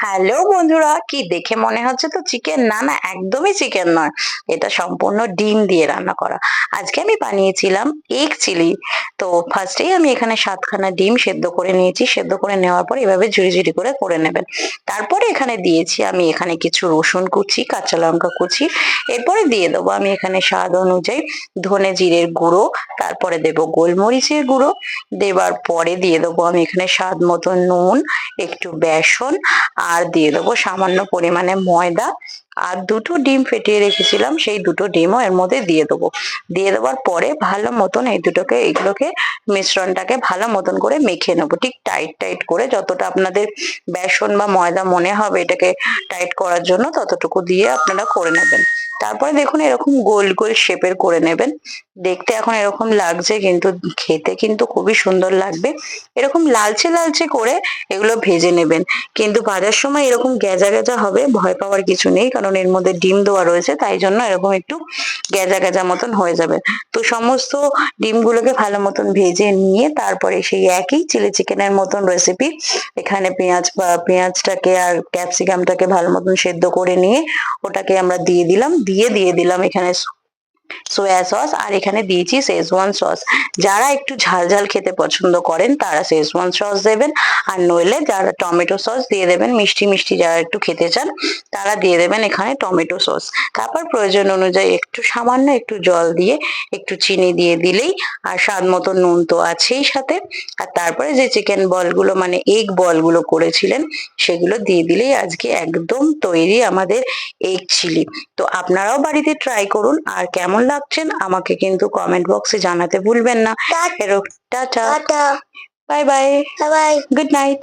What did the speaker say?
Hello বন্ধুরা, কি দেখে মনে হচ্ছে তো চিকেন? না না, একদমই চিকেন নয়। এটা সম্পূর্ণ ডিম দিয়ে রান্না করা। আজকে আমি বানিয়েছিলাম এগ চিলি। তো ফার্স্টেই আমি এখানে ৭ খানা ডিম সেদ্ধ করে নিয়েছি। সেদ্ধ করে নেওয়ার পর এভাবে ঝুড়ি করে নেবেন। তারপরে এখানে দিয়েছি আমি এখানে কিছু রসুন কুচি, কাঁচা লঙ্কা কুচি। এরপরে দিয়ে দেবো আমি এখানে স্বাদ অনুযায়ী ধনে জিরের গুঁড়ো, তারপরে দেবো গোলমরিচের গুঁড়ো। দেবার পরে দিয়ে দেবো আমি এখানে স্বাদ মতো নুন, একটু বেসন, আর দিয়ে দেবো সামান্য পরিমাণে ময়দা। আর দুটো ডিম ফেটিয়ে রেখেছিলাম, সেই দুটো ডিমও এর মধ্যে দিয়ে দেবো। দিয়ে দেওয়ার পরে ভালো মতন এগুলোকে মিশ্রণটাকে ভালো মতন করে মেখে নেবো, ঠিক টাইট টাইট করে, যতটা আপনাদের বেসন বা ময়দা মনে হবে এটাকে টাইট করার জন্য ততটুকু দিয়ে আপনারা করে নেবেন। তারপরে দেখুন এরকম গোল গোল শেপের করে নেবেন। দেখতে এখন এরকম লাগছে, কিন্তু খেতে কিন্তু খুবই সুন্দর লাগবে। এরকম লালচে লালচে করে এগুলো ভেজে নেবেন। কিন্তু ভাজার সময় এরকম গ্যাজা গ্যাজা হবে, ভয় পাওয়ার কিছু নেই, কারণ এর মধ্যে ডিম দেওয়া রয়েছে, তাই জন্য এরকম একটু গ্যাজা গ্যাজা মতন হয়ে যাবে। তো সমস্ত ডিমগুলোকে ভালো মতন ভেজে নিয়ে তারপরে সেই একই চিলি চিকেনের মতন রেসিপি, এখানে পেঁয়াজটাকে আর ক্যাপসিকামটাকে ভালো মতন সেদ্ধ করে নিয়ে ওটাকে আমরা দিয়ে দিলাম এখানে সোয়া সস, আর এখানে দিয়েছি শেজওয়ান সস। যারা একটু ঝাল ঝাল খেতে পছন্দ করেন তারা শেজওয়ান সস দেবেন, আর নইলে যারা টমেটো সস দিয়ে দেবেন। মিষ্টি মিষ্টি যারা একটু খেতে চান তারা দিয়ে দেবেন এখানে টমেটো সস। তারপর প্রয়োজন অনুযায়ী একটু সামান্য একটু জল দিয়ে একটু চিনি দিয়ে দিলেই, আর স্বাদ মতো নুন তো আছেই সাথে, আর তারপরে যে চিকেন বলগুলো মানে এগ বলগুলো করেছিলেন সেগুলো দিয়ে দিলেই আজকে একদম তৈরি আমাদের এগ চিলি। তো আপনারাও বাড়িতে ট্রাই করুন, আর কেমন লাগছেন আমাকে কিন্তু কমেন্ট বক্সে জানাতে ভুলবেন না। Tata, bye bye, good night.